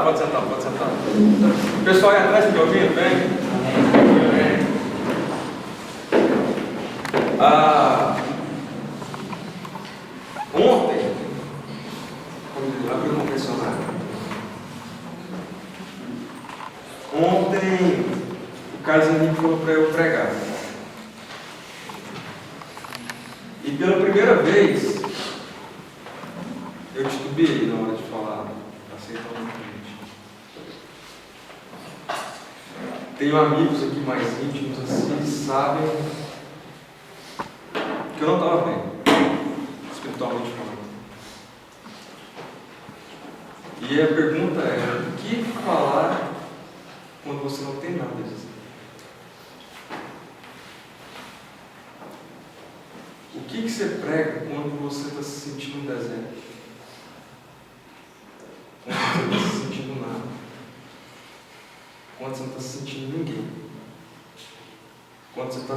pode sentar, pode sentar. O pessoal aí atrás está ouvindo, vem. Ontem, vamos abrir um confessionário. Ontem, o Carlos Henrique falou para eu pregar. E pela primeira vez, eu titubeei na hora de falar, aceitar o convite. Tenho amigos aqui mais íntimos assim, sabem que eu não estava bem, espiritualmente falando. E a pergunta é: o que falar quando você não tem nada a dizer? O que você prega quando você está se sentindo no deserto? Quando você não está se sentindo nada? Quando você não está se sentindo ninguém? Quando você está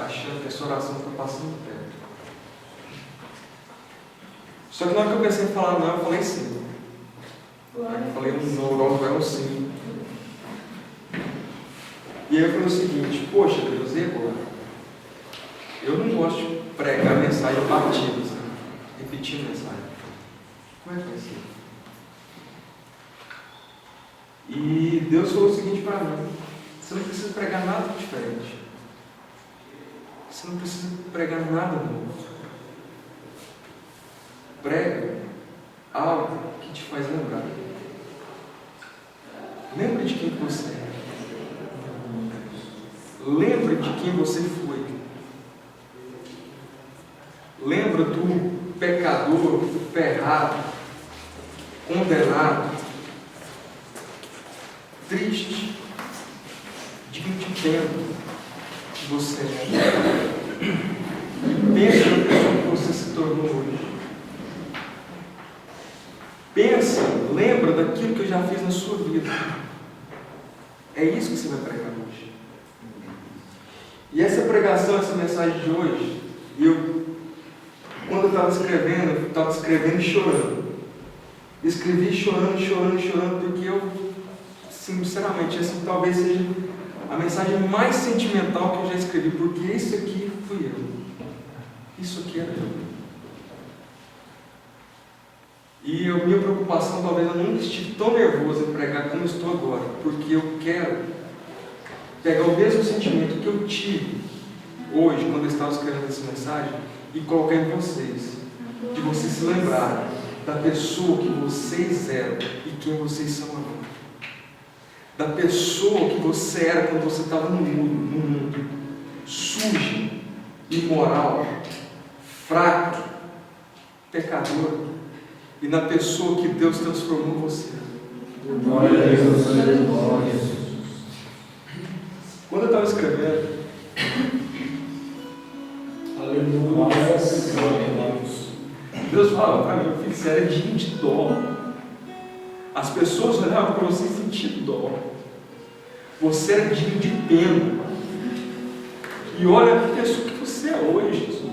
achando que a sua oração está passando perto? Só que na hora que eu pensei em falar não, eu falei sim. Eu falei não, é um sim. E aí eu falei o seguinte: poxa Deus, e agora? Eu não gosto de pregar mensagem batida, sabe? Repetindo mensagem. Como é que vai ser? E Deus falou o seguinte para mim: você não precisa pregar nada diferente. Você não precisa pregar nada novo. Prega algo que te faz lembrar. Lembra de quem você é. Lembra de quem você foi. Lembra do pecador ferrado, condenado, triste, digno de pena que você é. Pensa na pessoa que você se tornou hoje. Pensa, lembra daquilo que eu já fiz na sua vida. É isso que você vai pregar hoje. E essa pregação, essa mensagem de hoje, quando eu estava escrevendo e chorando. Escrevi chorando, porque eu, sinceramente, essa talvez seja a mensagem mais sentimental que eu já escrevi, porque isso aqui fui eu. Isso aqui era eu. E a minha preocupação, talvez eu nunca estive tão nervoso em pregar como estou agora, porque eu quero pegar o mesmo sentimento que eu tive hoje, quando eu estava escrevendo essa mensagem, e colocar em vocês, de vocês se lembrarem da pessoa que vocês eram e quem vocês são agora. Da pessoa que você era quando você estava no mundo, sujo, imoral, fraco, pecador, e na pessoa que Deus transformou você. Glória a Deus, glória a Jesus. Quando eu estava escrevendo, aleluia, Deus falava para mim: filho, você era digno de dó. As pessoas olhavam para você e sentiam dó. Você era digno de pena. E olha a pessoa que você é hoje, Jesus.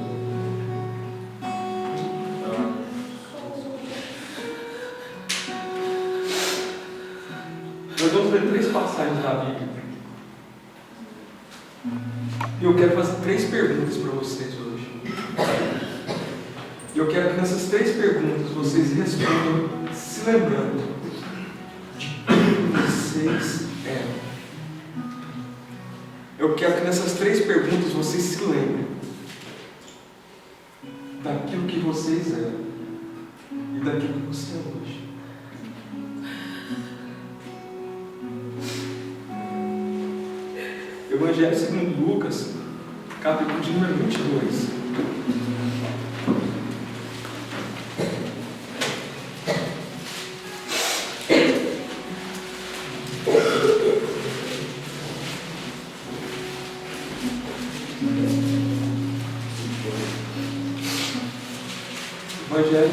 Nós vamos ler 3 passagens da Bíblia. E eu quero fazer 3 perguntas para vocês hoje. E eu quero que nessas 3 perguntas vocês respondam se lembrando de quem vocês eram. Eu quero que nessas 3 perguntas vocês se lembrem daquilo que vocês eram e daquilo que você é hoje. Evangelho segundo Lucas, capítulo de número 22. Evangelho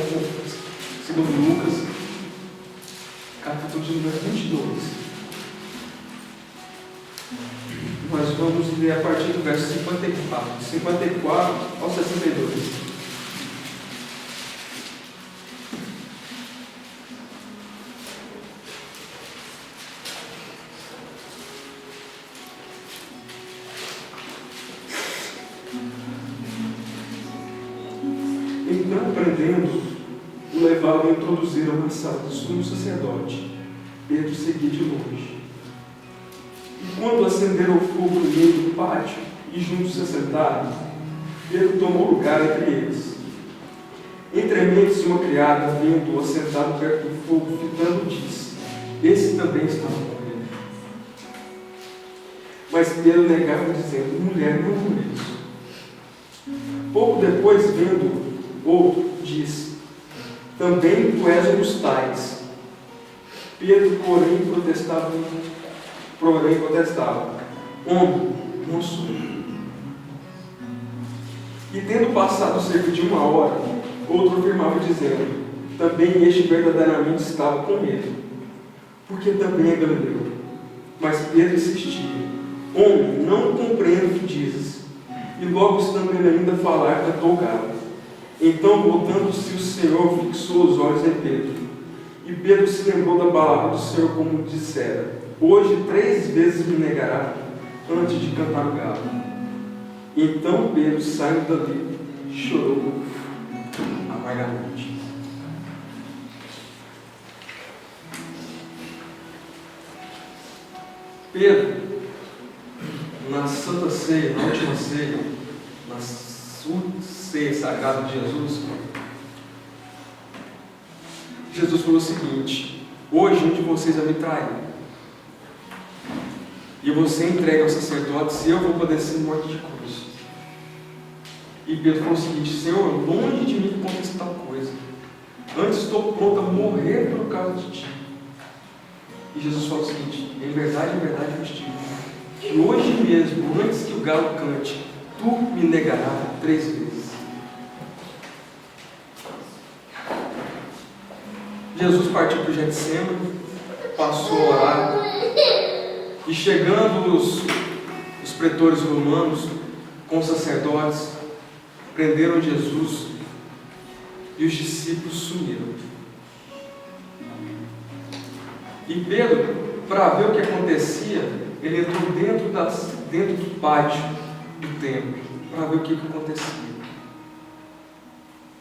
segundo Lucas, capítulo de número 22. Nós vamos ler a partir do verso 54 ao 62. Então, prendendo, o levaram e introduziram na sala do sumo sacerdote. Pedro seguia de longe. E quando acenderam o fogo no meio do pátio e juntos se assentaram, Pedro tomou lugar entre eles. Entrementes, uma criada, vendo-o assentado perto do fogo, fitando, disse: esse também estava com ele. Mas Pedro negava, dizendo: mulher, não conheço. Pouco depois, vendo outro, disse: também tu és um dos tais. Pedro, porém, protestava: homem, não sou. E tendo passado cerca de 1 hora, outro afirmava, dizendo: também este verdadeiramente estava com ele, porque também é galileu. Mas Pedro insistia: homem, não compreendo o que dizes. E logo, estando ele ainda a falar, cantou o galo. Então, voltando-se, o Senhor fixou os olhos em Pedro. E Pedro se lembrou da palavra do Senhor, como dissera: hoje 3 vezes me negará antes de cantar o galo. Então Pedro, saindo dali, chorou amargamente. Pedro, na Santa Ceia, na última ceia, na ceia sagrada de Jesus, Jesus falou o seguinte: hoje um de vocês vai me trair, e você entrega ao sacerdote, se eu vou padecer morte de cruz. E Pedro falou o seguinte: Senhor, longe de mim aconteça tal coisa, antes estou pronto a morrer por causa de ti. E Jesus falou o seguinte: em verdade eu vos digo, que hoje mesmo, antes que o galo cante, tu me negarás 3 vezes. Jesus partiu para o Getsemane, passou a orar, e chegando os pretores romanos com os sacerdotes, prenderam Jesus e os discípulos sumiram. E Pedro, para ver o que acontecia, ele entrou dentro do pátio do templo, para ver o que acontecia.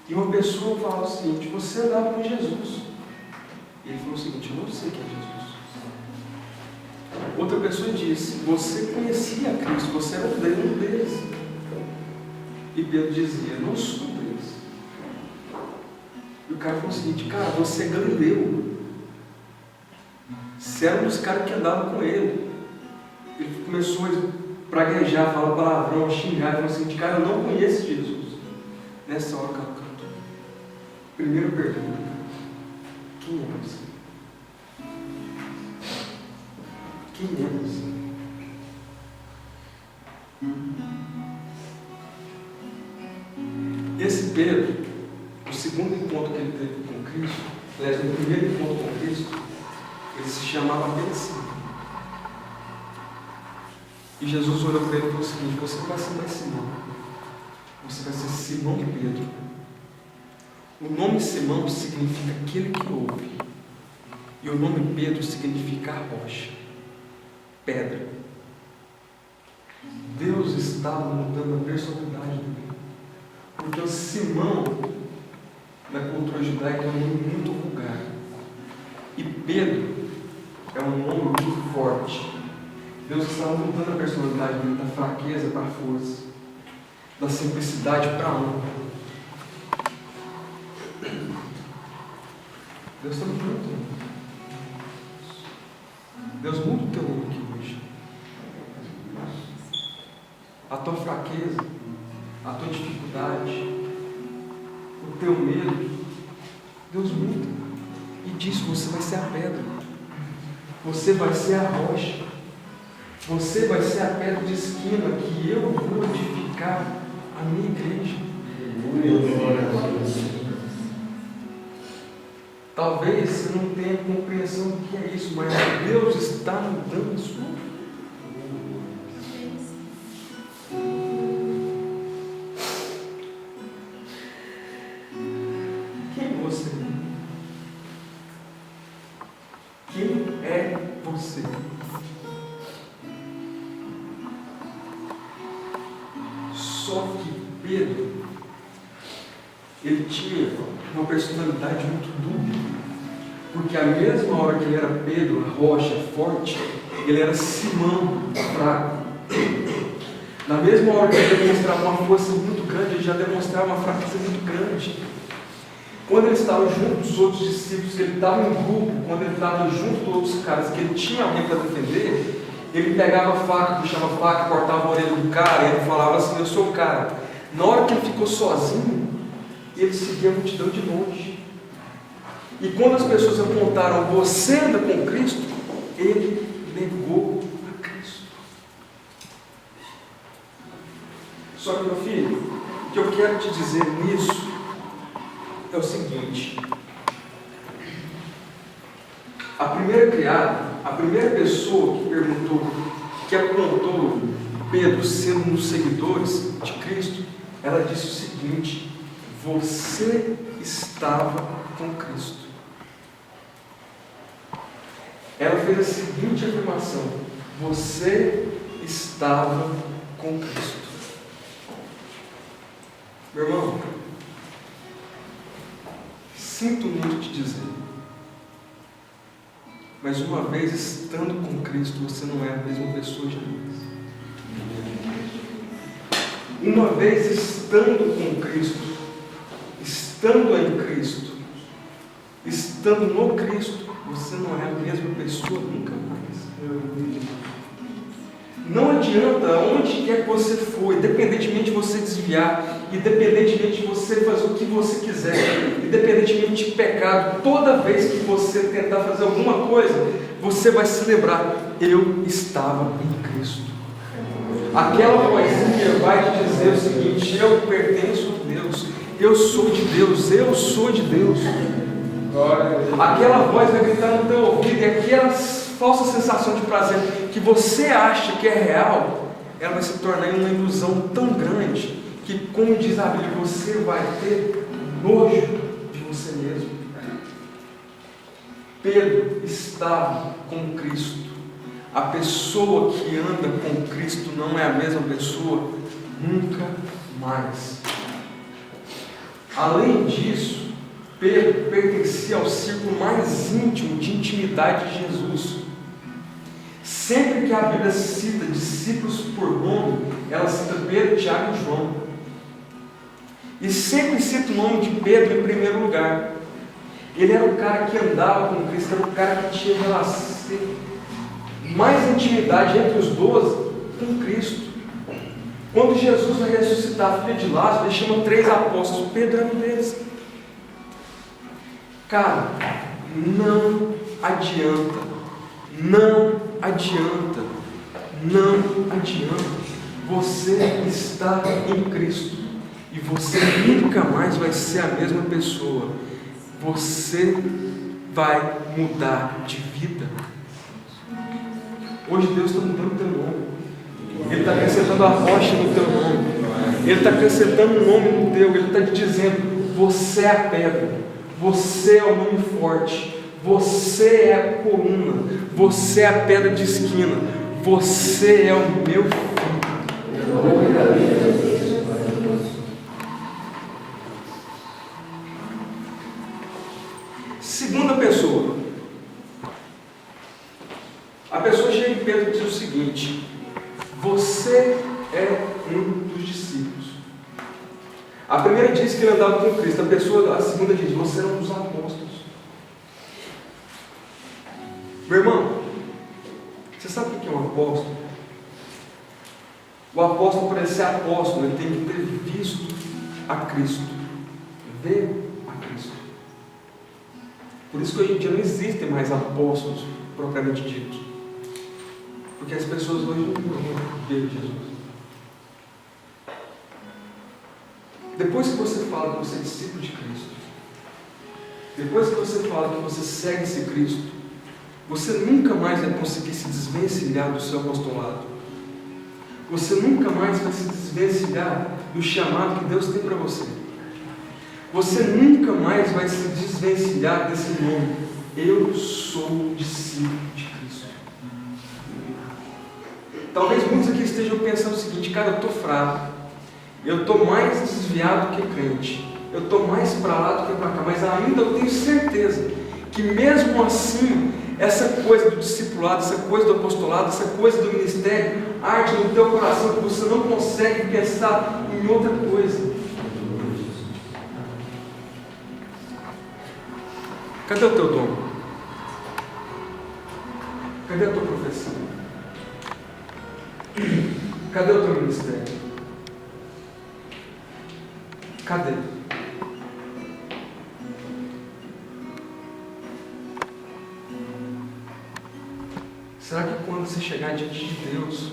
E uma pessoa falava o seguinte: você andava com Jesus. E ele falou o seguinte: eu não sei quem é Jesus. Outra pessoa disse: você conhecia a Cristo, você era um deles. E Pedro dizia: não sou deles. E o cara falou o seguinte: cara, você é galileu. Você era um dos caras que andavam com ele. Ele começou a praguejar, falar palavrão, xingar. Ele falou o seguinte: cara, eu não conheço Jesus. Nessa hora o cara cantou. Primeiro pergunta: quem é você? Quem é você? Esse Pedro, o segundo encontro que ele teve com Cristo, aliás, no primeiro encontro com Cristo, ele se chamava Pedro. E Jesus olhou para ele e falou o seguinte: você não vai ser mais Simão, você vai ser Simão Pedro. O nome Simão significa aquele que ouve, e o nome Pedro significa rocha, pedra. Deus estava mudando a personalidade dele, porque o Simão, na cultura judaica, é um nome muito vulgar, e Pedro é um nome muito forte. Deus estava mudando a personalidade dele, da fraqueza para a força, da simplicidade para a honra. Deus está mudando o teu nome. Deus muda o teu nome aqui hoje. A tua fraqueza, a tua dificuldade, o teu medo, Deus muda e diz: você vai ser a pedra, você vai ser a rocha, você vai ser a pedra de esquina que eu vou edificar a minha igreja. Talvez você não tenha compreensão do que é isso, mas Deus está mudando a sua vida. Quem é você? Quem é você? Só que Pedro ele tinha uma personalidade muito dúbia, porque a mesma hora que ele era Pedro, a rocha forte, ele era Simão, fraco. Na mesma hora que ele demonstrava uma força muito grande, ele já demonstrava uma fraqueza muito grande. Quando ele estava junto dos outros discípulos, ele estava em grupo, quando ele estava junto dos outros caras, que ele tinha alguém para defender, ele pegava a faca, puxava a faca, cortava a orelha do cara, e ele falava assim: eu sou o cara. Na hora que ele ficou sozinho, ele seguia a multidão de longe. E quando as pessoas apontaram: você anda com Cristo, ele negou a Cristo. Só que, meu filho, o que eu quero te dizer nisso é o seguinte: a primeira criada, a primeira pessoa que perguntou, que apontou Pedro sendo um dos seguidores de Cristo, ela disse o seguinte: você estava com Cristo. Ela fez a seguinte afirmação: você estava com Cristo. Meu irmão, sinto muito te dizer, mas uma vez estando com Cristo, você não é a mesma pessoa de antes. Uma vez estando com Cristo, estando em Cristo, estando no Cristo, você não é a mesma pessoa nunca mais. Não adianta onde quer que você for, independentemente de você desviar, independentemente de você fazer o que você quiser, independentemente de pecado, toda vez que você tentar fazer alguma coisa, você vai se lembrar: eu estava em Cristo. Aquela vozinha vai te dizer o seguinte: eu pertenço a Deus, eu sou de Deus, eu sou de Deus. Aquela voz vai gritar no teu ouvido, e aquela falsa sensação de prazer que você acha que é real, ela vai se tornar uma ilusão tão grande que, como diz a Bíblia, você vai ter nojo de você mesmo. Pedro estava com Cristo. A pessoa que anda com Cristo não é a mesma pessoa nunca mais. Além disso, Pedro pertencia ao círculo mais íntimo de intimidade de Jesus. Sempre que a Bíblia cita discípulos por nome, ela cita Pedro, Tiago e João. E sempre cita o nome de Pedro em primeiro lugar. Ele era o cara que andava com Cristo, era o cara que tinha relação, mais intimidade entre os 12 com Cristo. Quando Jesus vai ressuscitar a filha de Lázaro, ele chama 3 apóstolos, Pedro era um deles. Cara, não adianta, não adianta, não adianta. Você está em Cristo e você nunca mais vai ser a mesma pessoa. Você vai mudar de vida. Hoje Deus está mudando o teu nome. Ele está acrescentando a rocha no teu nome. Ele está acrescentando um nome no teu. Ele está te dizendo: você é a pedra, você é o nome forte, você é a coluna, você é a pedra de esquina, você é o meu filho. Segunda pessoa. A pessoa chega em Pedro e diz o seguinte: você é um dos discípulos. A primeira diz que ele andava com Cristo. A segunda diz: você é um dos apóstolos. Meu irmão, você sabe o que é um apóstolo? O apóstolo, para ser apóstolo, ele tem que ter visto a Cristo, ver a Cristo. Por isso que hoje em dia não existem mais apóstolos propriamente ditos, porque as pessoas hoje não veem Jesus. Depois que você fala que você é discípulo de Cristo, depois que você fala que você segue esse Cristo, você nunca mais vai conseguir se desvencilhar do seu apostolado. Você nunca mais vai se desvencilhar do chamado que Deus tem para você. Você nunca mais vai se desvencilhar desse nome: eu sou discípulo de Cristo. Talvez muitos aqui estejam pensando o seguinte: cara, eu estou fraco, eu estou mais desviado que crente, eu estou mais para lá do que para cá, mas ainda eu tenho certeza que mesmo assim, essa coisa do discipulado, essa coisa do apostolado, essa coisa do ministério, arde no teu coração que você não consegue pensar em outra coisa. Cadê o teu dom? Cadê a tua profissão? Cadê o teu ministério? Cadê? Será que quando você chegar diante de Deus,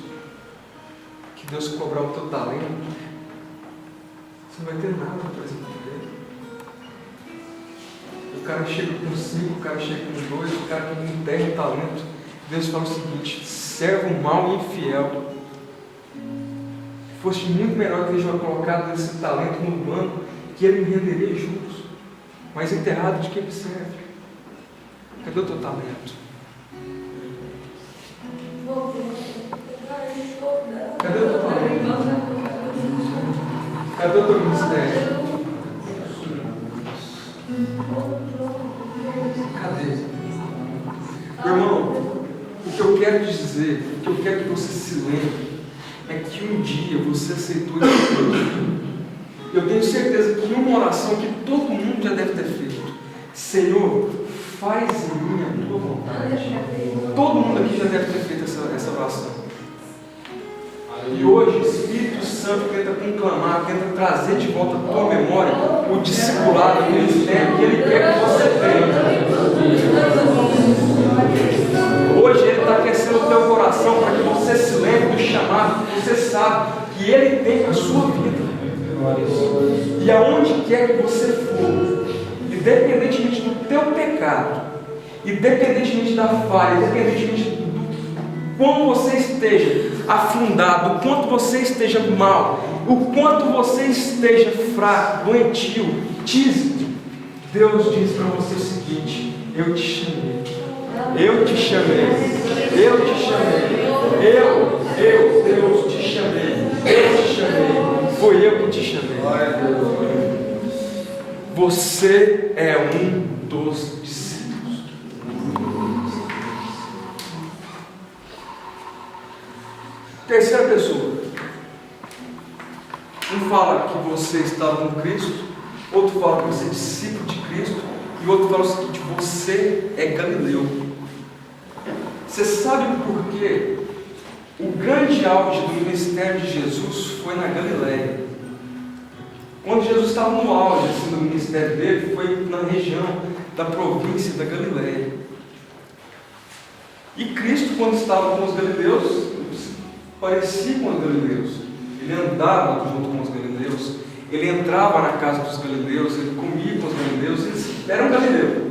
que Deus cobrar o teu talento, você não vai ter nada para apresentar para Ele? O cara chega com 5, o cara chega com 2, o cara com 10 talento. Deus fala o seguinte: servo mau e infiel, foste muito melhor que ele já colocado esse talento no banco, que ele me renderia juros, mas enterrado de quem me serve. Cadê o teu talento? Cadê o teu talento? Cadê o teu ministério? Cadê? Irmão, o que eu quero dizer, o que eu quero que você se lembre, é que um dia você aceitou esse Deus. Eu tenho certeza que uma oração que todo mundo já deve ter feito: Senhor, faz em mim a tua vontade. Todo mundo aqui já deve ter feito essa oração. E hoje o Espírito Santo tenta conclamar, tenta trazer de volta à tua memória o discipulado, o ministério que Ele quer que você tenha. Hoje Ele está aquecendo o teu coração para que você se lembre do chamado que você sabe que Ele tem para a sua vida. E aonde quer que você for, independentemente do teu pecado, independentemente da falha, independentemente do quanto você esteja afundado, o quanto você esteja mal, o quanto você esteja fraco, doentio, tísico, Deus diz para você o seguinte: eu te chamei, eu te chamei, eu te chamei, Deus te chamei, eu te chamei, foi eu que te chamei. Você é um dos discípulos. Terceira pessoa. Um fala que você está com Cristo, outro fala que você é discípulo de Cristo, e outro fala o seguinte: você é Galileu. Você sabe por quê? O grande auge do ministério de Jesus foi na Galileia. Quando Jesus estava no auge assim, do ministério dele, foi na região da província da Galileia. E Cristo, quando estava com os galileus, parecia com os galileus. Ele andava junto com os galileus, ele entrava na casa dos galileus, ele comia com os galileus, eles eram galileus.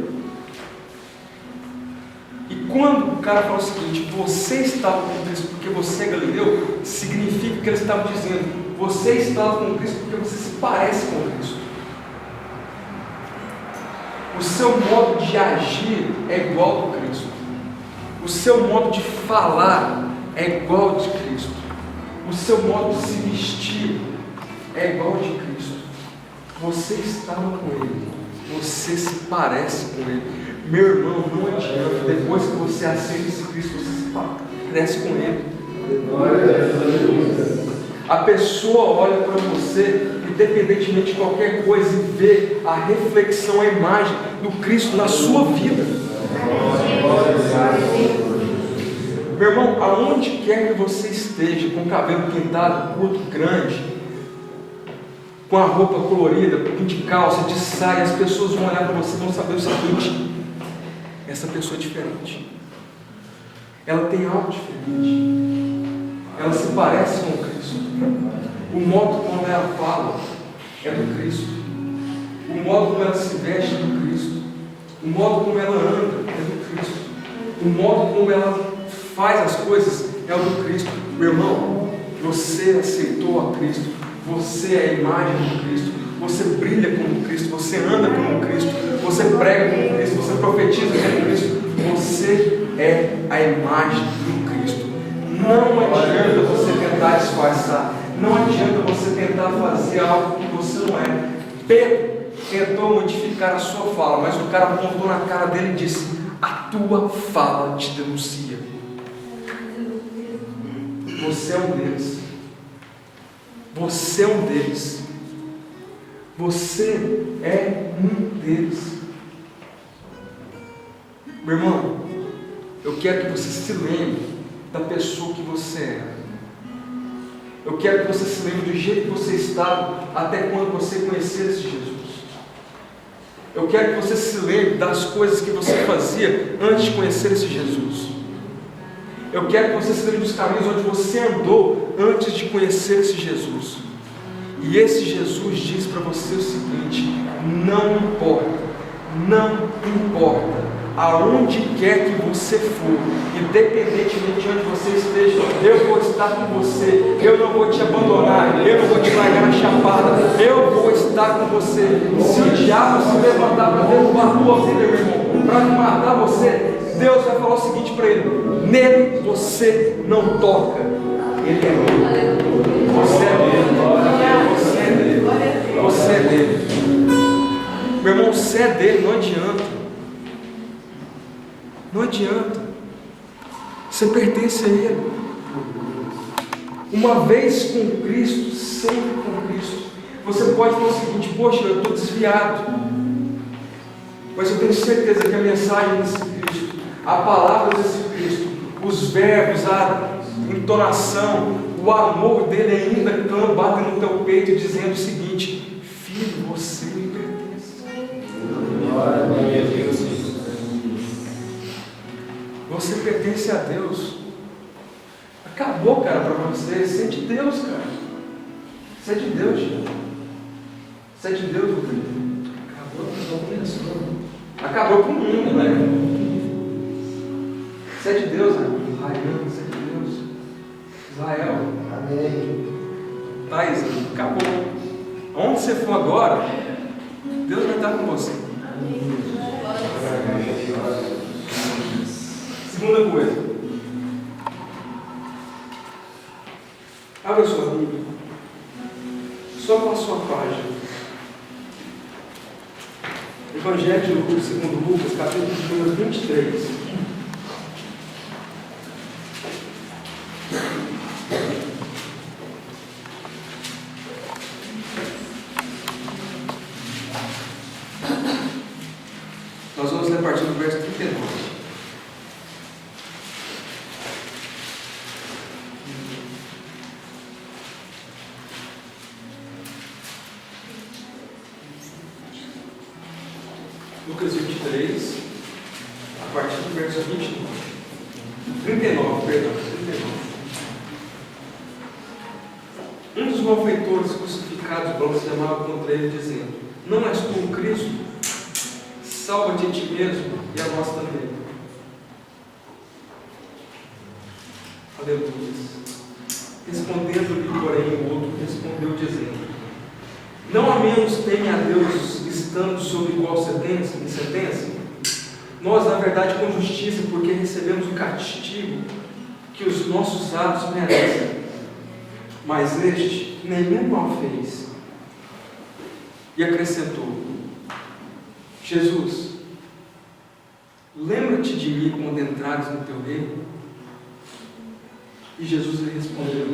E quando o cara fala o seguinte: você estava com Cristo porque você é galileu, significa que ele estava dizendo: você estava com Cristo porque você se parece com Cristo. O seu modo de agir é igual ao de Cristo. O seu modo de falar é igual ao de Cristo. O seu modo de se vestir é igual ao de Cristo. Você estava com Ele, você se parece com Ele. Meu irmão, não adianta, depois que você aceita esse Cristo, você se parece com Ele. A pessoa olha para você, independentemente de qualquer coisa, e vê a reflexão, a imagem do Cristo na sua vida. Meu irmão, aonde quer que você esteja, com o cabelo pintado, curto, grande, com a roupa colorida, de calça, de saia, as pessoas vão olhar para você e vão saber o seguinte: essa pessoa é diferente. Ela tem algo diferente. Ela se parece com Cristo. O modo como ela fala é do Cristo. O modo como ela se veste é do Cristo. O modo como ela anda é do Cristo. O modo como ela faz as coisas é o do Cristo. Meu irmão, você aceitou a Cristo. Você é a imagem de Cristo. Você brilha como Cristo. Você anda como Cristo. Você prega como Cristo. Você profetiza como Cristo. Você é a imagem do Cristo. Não adianta você tentar disfarçar. Não adianta você tentar fazer algo que você não é. Pedro tentou modificar a sua fala, mas o cara apontou na cara dele e disse: a tua fala te denuncia. Você é um deles. Você é um deles. Você é um deles. Meu irmão, eu quero que você se lembre da pessoa que você é. Eu quero que você se lembre do jeito que você estava até quando você conhecesse Jesus. Eu quero que você se lembre das coisas que você fazia antes de conhecer esse Jesus. Eu quero que você se lembre dos caminhos onde você andou antes de conhecer esse Jesus. E esse Jesus diz para você o seguinte: não importa aonde quer que você for, independentemente de onde você esteja, eu vou estar com você, eu não vou te abandonar, eu não vou te largar na chapada, eu vou estar com você. Se o diabo se levantar para derrubar a tua vida, meu irmão, para matar você, Deus vai falar o seguinte para ele: nele você não toca, ele é meu, você é dele, você é dele, você é dele. Meu irmão, você é dele, não adianta. Não adianta. Você pertence a Ele. Uma vez com Cristo, sempre com Cristo. Você pode falar o seguinte: poxa, eu estou desviado. Mas eu tenho certeza que a mensagem desse Cristo, a palavra desse Cristo, os verbos, a entonação, o amor dele ainda batem no teu peito dizendo o seguinte: filho, você me pertence. Glória a Deus. Você pertence a Deus. Acabou, cara, para você. Você é de Deus, cara. Você é de Deus, gente. Você é de Deus, Rodrigo. Acabou com o mundo, né? Você é de Deus, né? Raião, você é de Deus. Israel. Amém. Thais, acabou. Onde você for agora, Deus vai estar com você. Segunda coisa, abra sua Bíblia, só para a sua página. Evangelho de Lucas, segundo Lucas, capítulo número 23. Nós vamos ler a partir do verso 39. Lucas 23, a partir do verso 39, perdão, 39. Um dos malfeitores crucificados blasfemava contra ele, dizendo: não és tu o Cristo? Salva-te a ti mesmo e a nós também. Aleluia. Respondendo-lhe, porém, o outro respondeu, dizendo: não a menos teme a Deus estando sob igual sentença? Nós, na verdade, com justiça, porque recebemos o castigo que os nossos atos merecem. Mas este nenhum mal fez. E acrescentou: Jesus, lembra-te de mim quando entrares no teu reino? E Jesus lhe respondeu: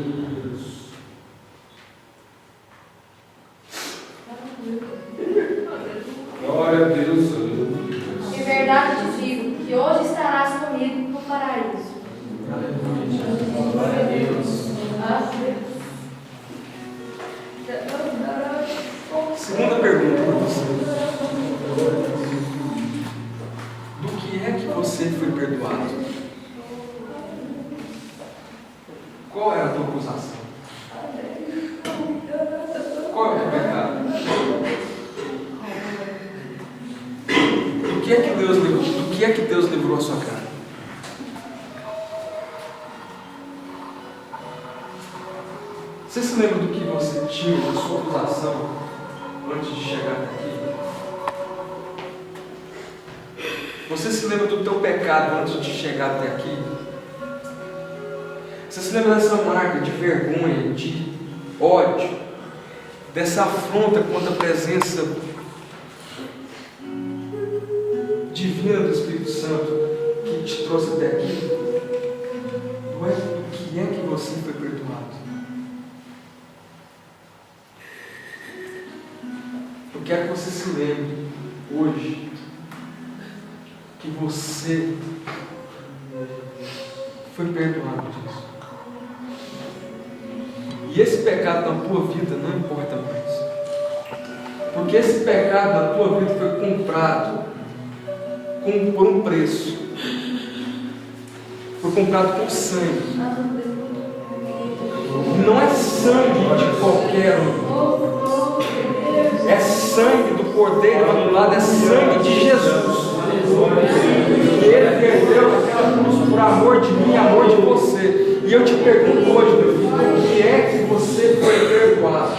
Glória a Deus. Em verdade te digo que hoje estarás comigo no paraíso. Glória a Deus. Segunda pergunta para você: do que é que você foi perdoado? Qual era a tua acusação? Qual é o teu pecado? Do que é que Deus livrou a sua cara? Você se lembra do que você tinha na sua acusação antes de chegar até aqui? Você se lembra do teu pecado antes de chegar até aqui? Você se lembra dessa marca de vergonha, de ódio, dessa afronta contra a presença quero que você se lembre hoje que você foi perdoado disso. E esse pecado na tua vida não importa mais. Porque esse pecado na tua vida foi comprado por um preço. Foi comprado com sangue. Não é sangue de qualquer um. É sangue do Cordeiro Imaculado, é sangue de Jesus. E Ele perdeu aquela cruz por amor de mim, amor de você. E eu te pergunto hoje, meu filho, o que é que você foi perdoado?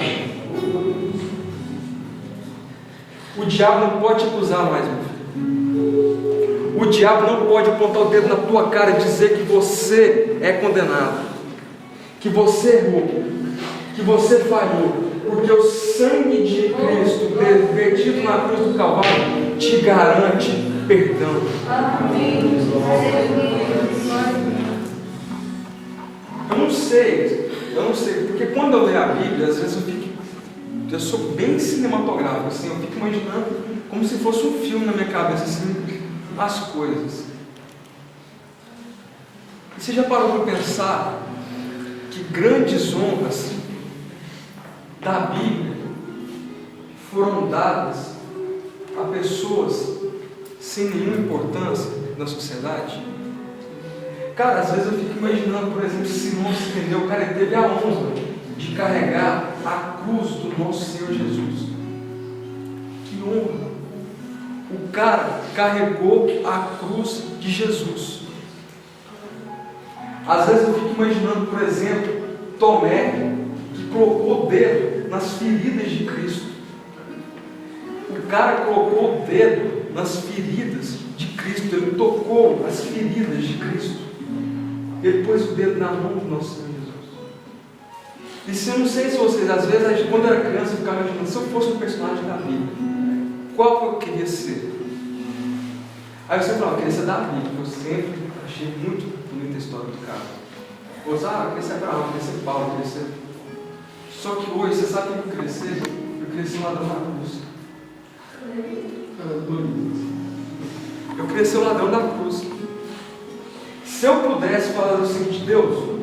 O diabo não pode te acusar mais, meu filho. O diabo não pode apontar o dedo na tua cara e dizer que você é condenado, que você errou, que você falhou, porque o sangue de Cristo vertido na cruz do Calvário te garante perdão. Eu não sei, porque quando eu leio a Bíblia, às vezes eu sou bem cinematográfico, assim, eu fico imaginando como se fosse um filme na minha cabeça, assim, as coisas. E você já parou para pensar que grandes honras da Bíblia foram dadas a pessoas sem nenhuma importância na sociedade? Cara, às vezes eu fico imaginando, por exemplo, Simão se entendeu, o cara teve a honra de carregar a cruz do nosso Senhor Jesus. Que honra! O cara carregou a cruz de Jesus. Às vezes eu fico imaginando, por exemplo, Tomé, que colocou o dedo nas feridas de Cristo. O cara colocou o dedo nas feridas de Cristo, ele tocou as feridas de Cristo. Ele pôs o dedo na mão do nosso Senhor Jesus. E se eu não sei se vocês, às vezes, quando eu era criança, eu ficava imaginando, se eu fosse um personagem da Bíblia, qual que eu queria ser? Aí eu sempre falava, eu queria ser Davi, porque eu sempre achei muito bonita a história do cara. Eu queria ser Abraão, eu queria ser Paulo, eu queria ser... Só que hoje, você sabe o que eu queria ser? Eu queria ser um ladrão da cruz. Eu queria ser um ladrão da cruz. Se eu pudesse falar o seguinte, Deus,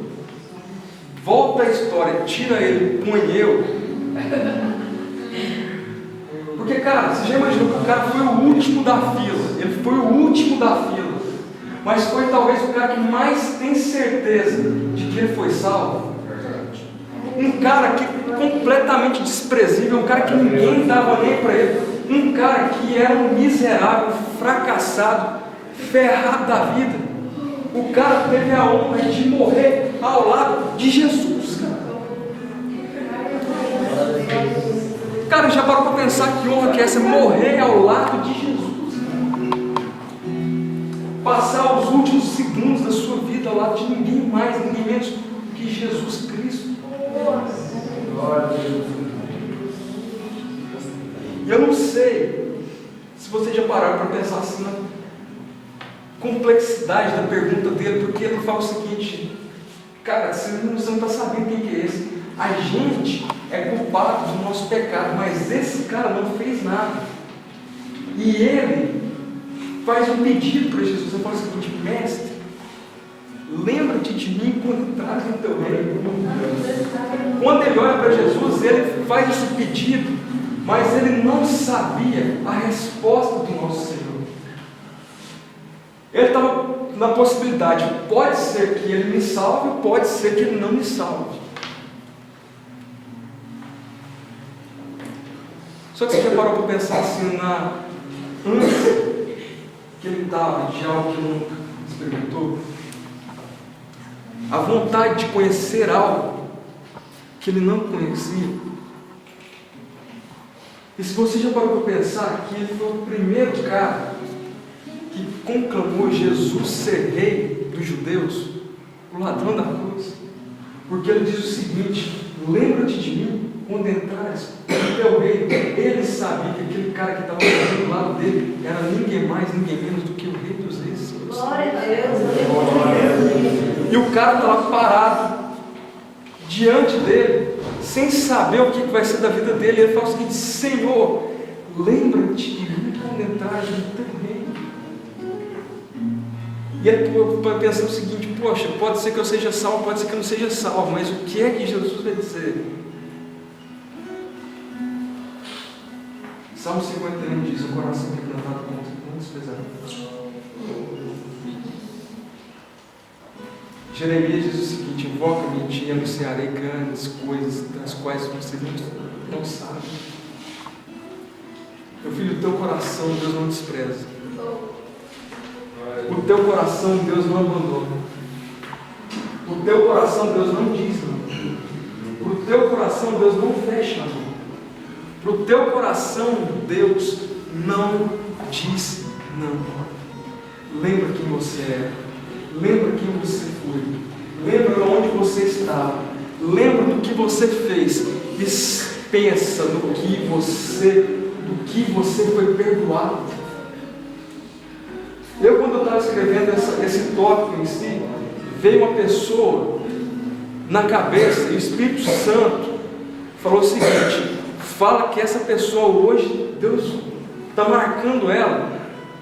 volta a história, tira ele, põe eu. Porque, cara, você já imaginou que o cara foi o último da fila. Ele foi o último da fila. Mas foi talvez o cara que mais tem certeza de que ele foi salvo. Um cara que completamente desprezível, um cara que ninguém dava nem para ele. Um cara que era um miserável, fracassado, ferrado da vida. O cara teve a honra de morrer ao lado de Jesus, cara, já parou para pensar que honra que é essa? Morrer ao lado de Jesus, passar os últimos segundos da sua vida ao lado de ninguém mais, ninguém menos que Jesus Cristo. E eu não sei se você já parou para pensar assim na complexidade da pergunta dele, porque ele fala o seguinte, cara, você não está sabendo quem que é esse. A gente é culpado do nosso pecado, mas esse cara não fez nada. E ele faz um pedido para Jesus. Ele fala o seguinte, mestre, lembra-te de mim quando entras no teu reino. Quando ele olha para Jesus, ele faz esse pedido, mas ele não sabia a resposta do nosso Senhor. Ele estava na possibilidade, pode ser que ele me salve, pode ser que ele não me salve. Só que você já parou para pensar assim, antes que ele estava de algo que nunca experimentou? A vontade de conhecer algo que ele não conhecia. E se você já parou para pensar que ele foi o primeiro cara que conclamou Jesus ser rei dos judeus, o ladrão da cruz, porque ele diz o seguinte, lembra-te de mim quando entrares no teu reino. Ele sabia que aquele cara que estava do lado dele era ninguém mais, ninguém menos do que o rei dos reis. Glória a Deus. E o cara está lá parado diante dele, sem saber o que vai ser da vida dele. Ele fala o seguinte, Senhor, Lembra-te de muito contagem do teu reino. E a tua pensando o seguinte: poxa, pode ser que eu seja salvo, pode ser que eu não seja salvo, mas o que é que Jesus vai dizer? Salmo 51 diz: o coração quebrantado não desprezará. Jeremias diz o seguinte: invoca-me e te anunciarei grandes coisas das quais vocês não sabem. Meu filho, o teu coração Deus não despreza. O teu coração Deus não abandona. O teu coração Deus não diz não. O teu coração Deus não fecha a mão. Para o teu coração Deus não diz não. Lembra quem você é. Lembra quem você foi. Lembra onde você estava. Lembra do que você fez. E pensa do que você foi perdoado. Quando eu estava escrevendo esse tópico em si, veio uma pessoa na cabeça e o Espírito Santo falou o seguinte: fala que essa pessoa hoje, Deus está marcando ela,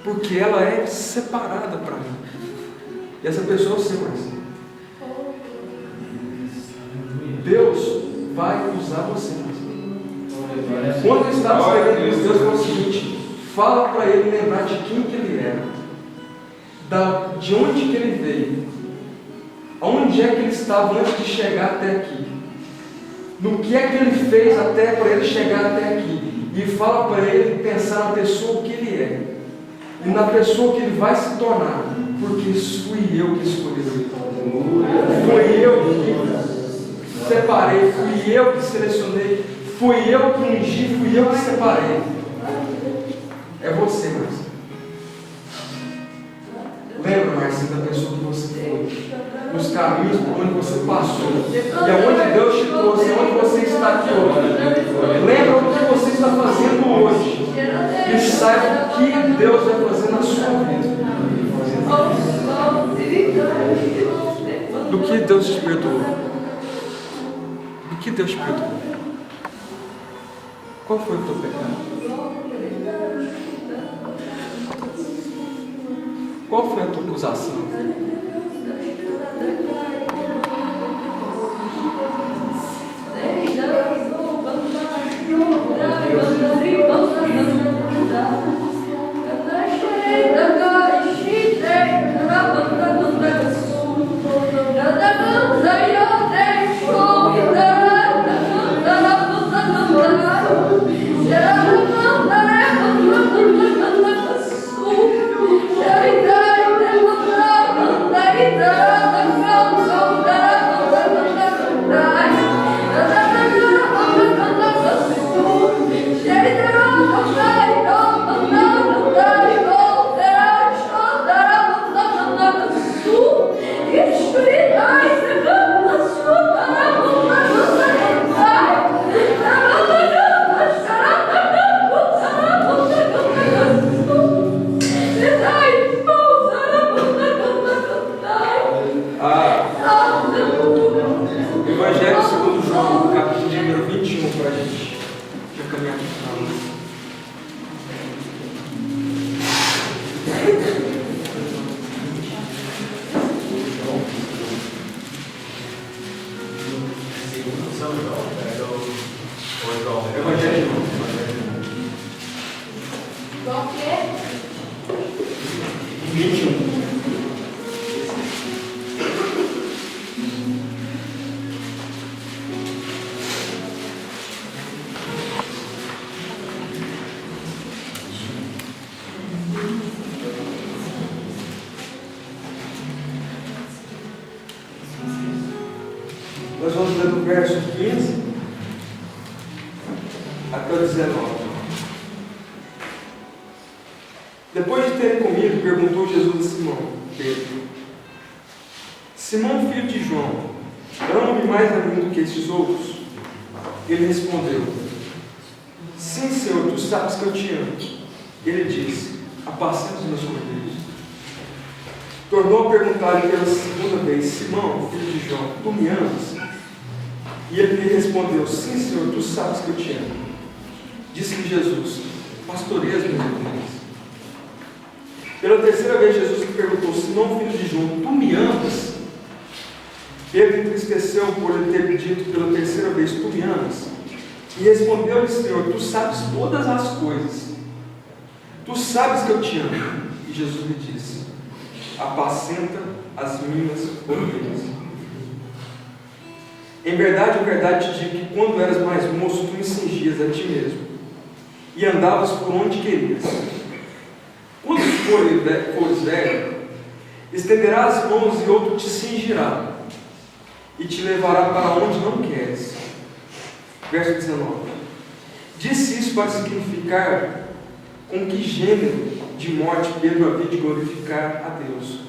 porque ela é separada para mim. E essa pessoa é o seu, Marcelo. Deus vai usar você. Quando eu estava escrevendo isso, Deus falou o seguinte: fala para ele lembrar de quem que ele era, de onde que ele veio, aonde é que ele estava antes de chegar até aqui, no que é que ele fez até para ele chegar até aqui, e fala para ele pensar na pessoa que ele é, e na pessoa que ele vai se tornar, porque fui eu que escolhi ele, fui eu que separei, fui eu que selecionei, fui eu que ungi, fui eu que separei. É você, Marcelo. Lembra, Marcelo, da pessoa que você foi, dos caminhos por onde você passou, e aonde Deus te trouxe, aonde você está aqui hoje. Lembra o que você está fazendo hoje, e saiba o que Deus vai fazer na sua vida. Do que Deus te perdoou? Do que Deus te perdoou? Qual foi o teu pecado? Qual foi a tua acusação? Evangelho segundo João, capítulo número 21, para a gente já caminhar para o final. Evangelho de João. João o quê? 21. Nós vamos ler do verso 15 até o 19. Depois de terem comido, perguntou Jesus a Simão, Pedro: Simão, filho de João, ama-me mais a mim do que estes outros? Ele respondeu: Sim, Senhor, tu sabes que eu te amo. Ele disse: apacenta os meus cordeiros. Tornou a perguntar-lhe pela segunda vez: Simão, filho de João, tu me amas? E ele lhe respondeu: Sim, Senhor, tu sabes que eu te amo. Disse-lhe Jesus: pastoreia as minhas ovelhas. Pela terceira vez, Jesus lhe perguntou: Simão, filho de João, tu me amas? Pedro entristeceu por ele ter dito pela terceira vez: tu me amas? E respondeu-lhe: Senhor, tu sabes todas as coisas. Tu sabes que eu te amo. E Jesus lhe disse: apacenta as minhas ovelhas. Em verdade te digo que quando eras mais moço, tu me cingias a ti mesmo e andavas por onde querias. Quando fores velho, estenderás as mãos e outro te cingirá e te levará para onde não queres. Verso 19. Disse isso para significar com que gênero de morte Pedro havia de glorificar a Deus.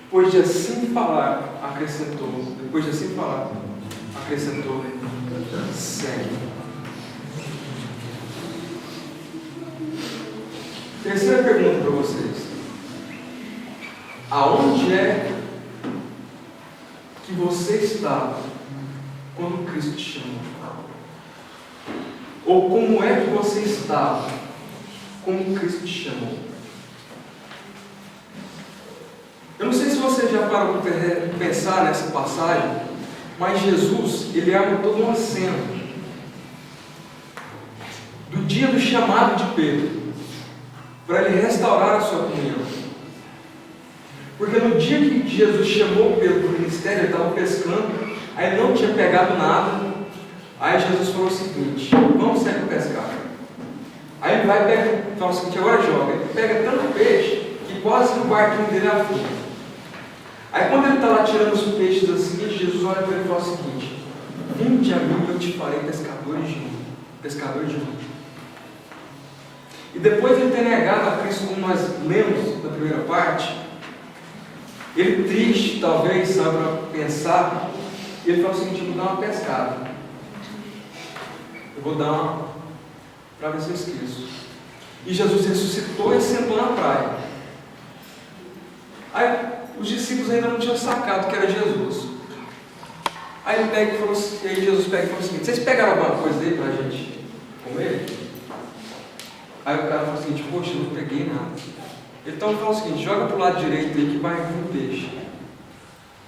Depois de assim falar, acrescentou, segue. Terceira pergunta para vocês: aonde é que você estava quando Cristo te chamou? Ou como é que você estava quando Cristo te chamou? Eu não sei se você já parou para pensar nessa passagem, mas Jesus, ele abre toda uma cena do dia do chamado de Pedro, para ele restaurar a sua comunhão. Porque no dia que Jesus chamou Pedro para o ministério, ele estava pescando, aí ele não tinha pegado nada. Aí Jesus falou o seguinte: vamos sair para pescar. Aí ele vai e fala o seguinte: agora joga. Ele pega tanto peixe que quase o barquinho dele afunda. Aí quando ele está lá tirando os peixes assim, Jesus olha para ele e fala o seguinte: vinde a mim e eu te farei pescador de homens. E depois de ele ter negado a Cristo, como nós lemos na primeira parte, ele triste, talvez, sabe, para pensar, ele fala o seguinte: eu vou dar uma pescada. Eu vou dar uma, para ver se eu esqueço. E Jesus ressuscitou e sentou na praia. Aí os discípulos ainda não tinham sacado que era Jesus. Aí ele pega e falou assim, aí Jesus pega e falou o seguinte: vocês pegaram alguma coisa aí para a gente comer? Aí o cara falou o seguinte: poxa, eu não peguei nada. Então ele falou o seguinte: joga para o lado direito aí que vai vir um peixe.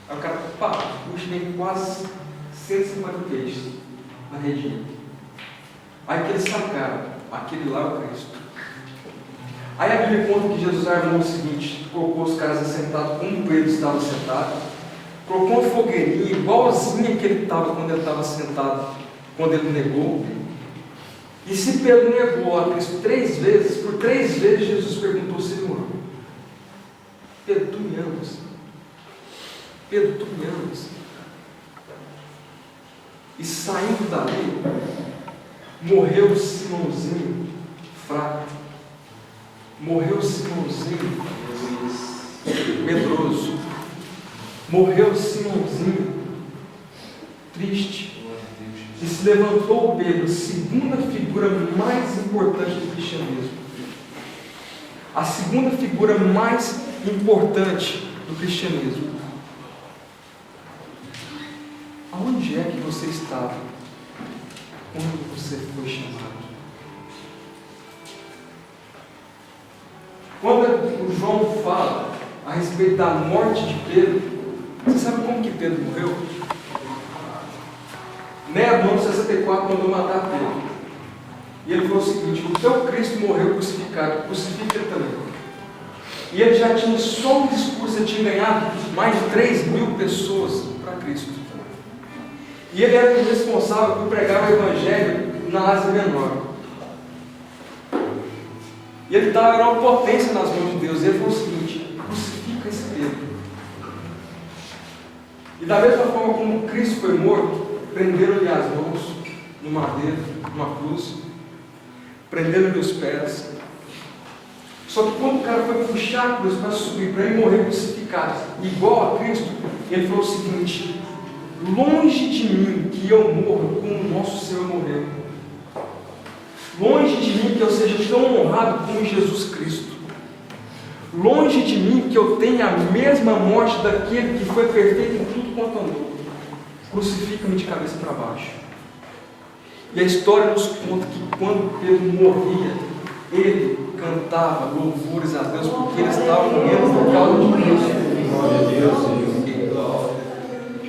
Aí o cara, puxa, tem quase 150 peixes na redinha. Aí que eles sacaram: aquele lá é o Cristo. Aí a Bíblia conta que Jesus armou o seguinte: colocou os caras assentados como Pedro estava sentado, colocou uma fogueirinha igualzinha que ele estava quando ele estava sentado, quando ele negou. E se Pedro negou a Cristo 3 vezes, por 3 vezes Jesus perguntou se ele ama. Pedro, tu me amas? Pedro, tu me amas? E saindo dali, morreu Simãozinho fraco. Morreu Simãozinho medroso. Morreu Simãozinho triste. E se levantou Pedro, segunda figura mais importante do cristianismo. A segunda figura mais importante do cristianismo. Aonde é que você estava quando você foi chamado? Quando o João fala a respeito da morte de Pedro, você sabe como que Pedro morreu? Nero, no ano 64, mandou matar Pedro. E ele falou o seguinte: o teu Cristo morreu crucificado, crucifica ele também. E ele já tinha só um discurso, ele tinha ganhado mais de 3.000 pessoas para Cristo. E ele era o responsável por pregar o Evangelho na Ásia Menor. E ele era uma potência nas mãos de Deus. E ele falou o seguinte: crucifica esse Pedro. E da mesma forma como Cristo foi morto, prenderam-lhe as mãos no madeiro, numa cruz, prenderam-lhe os pés. Só que quando o cara foi puxar a cruz para subir, para ele morrer crucificado, igual a Cristo, ele falou o seguinte: longe de mim que eu morra como o nosso Senhor morreu. Longe de mim que eu seja tão honrado como Jesus Cristo. Longe de mim que eu tenha a mesma morte daquele que foi perfeito em tudo quanto andou. Crucifica-me de cabeça para baixo. E a história nos conta que quando Pedro morria, ele cantava louvores a Deus porque ele estava morrendo por causa de Cristo. Glória a Deus, Senhor.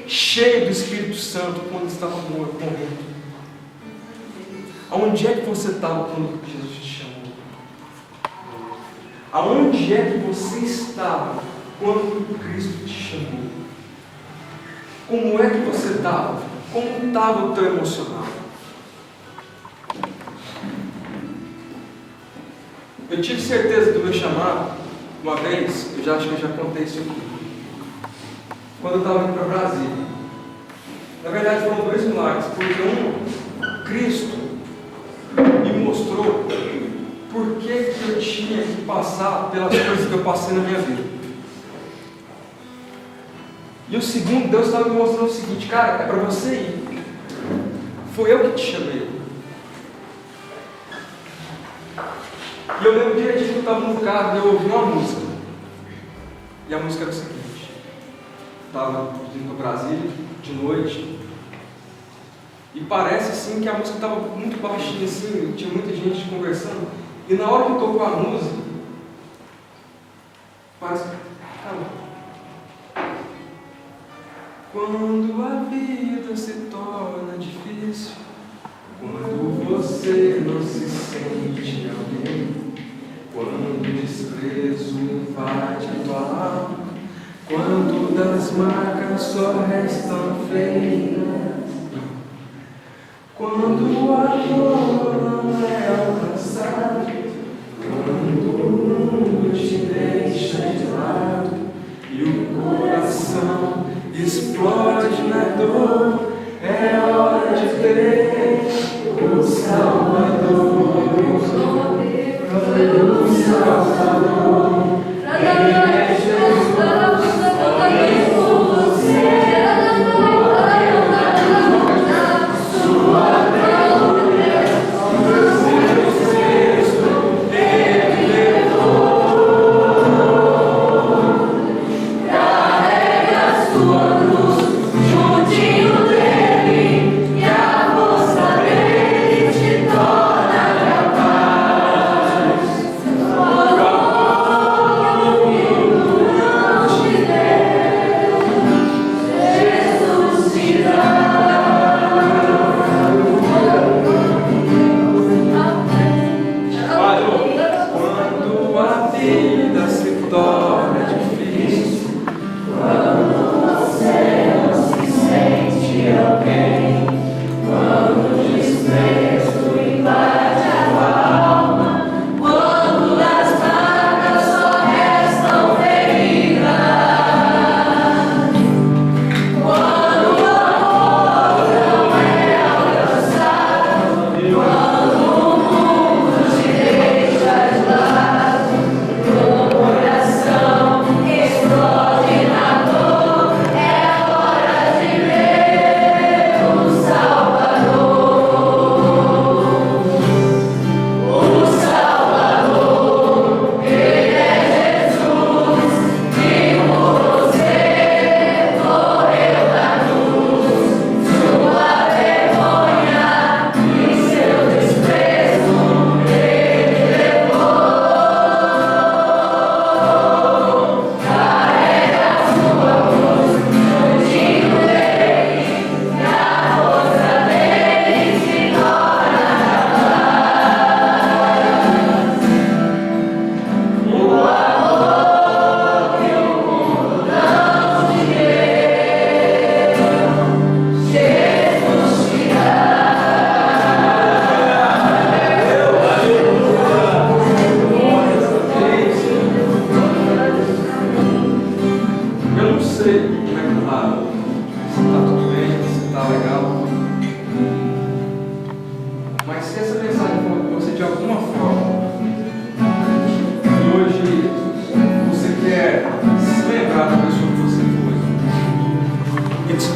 Cheio do Espírito Santo quando estava morrendo. Aonde é que você estava quando Jesus te chamou? Aonde é que você estava quando Cristo te chamou? Como é que você estava? Como estava o teu emocional? Eu tive certeza do meu chamado uma vez, acho que eu já contei isso aqui. Quando eu estava indo para Brasília. Na verdade foram 2 milagres, porque Cristo me mostrou por que eu tinha que passar pelas coisas que eu passei na minha vida. E o segundo, Deus estava me mostrando o seguinte: cara, é para você ir. Foi eu que te chamei. E eu lembro direitinho que eu estava no carro e eu ouvi uma música. E a música era o seguinte: estava indo para Brasília, de noite. E parece assim que a música estava muito baixinha assim, tinha muita gente conversando. E na hora que tocou a música, parece que quando a vida se torna difícil, quando você não se sente alguém, quando o desprezo invade a tua alma, quando das marcas só restam feridas, quando a dor não é alcançada, quando o mundo te deixa de lado e o coração explode na dor, é hora de ver o Salvador, o Salvador, Ele é Jesus, olha por você.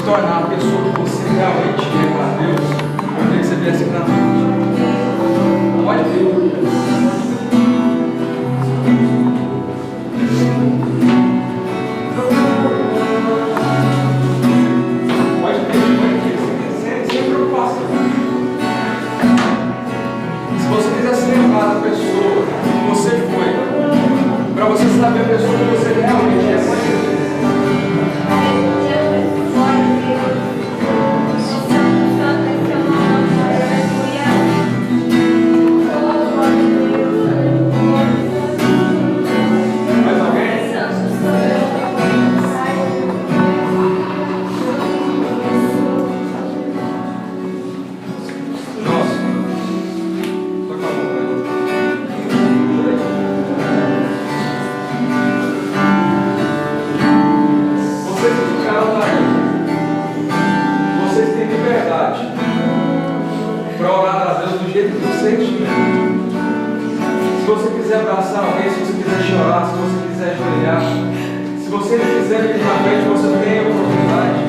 Tornar a pessoa que você realmente é para Deus, eu queria que você viesse aqui na frente. Pode vir. Sem preocupação. Se você quiser se lembrar da pessoa você quiser abraçar alguém, se você quiser chorar, se você quiser ajoelhar, se você não quiser vir na frente, você tem a oportunidade.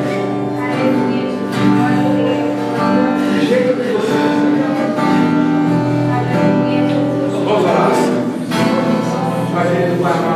Do jeito que você quiser. Vamos orar. Pai querido, Pai amado.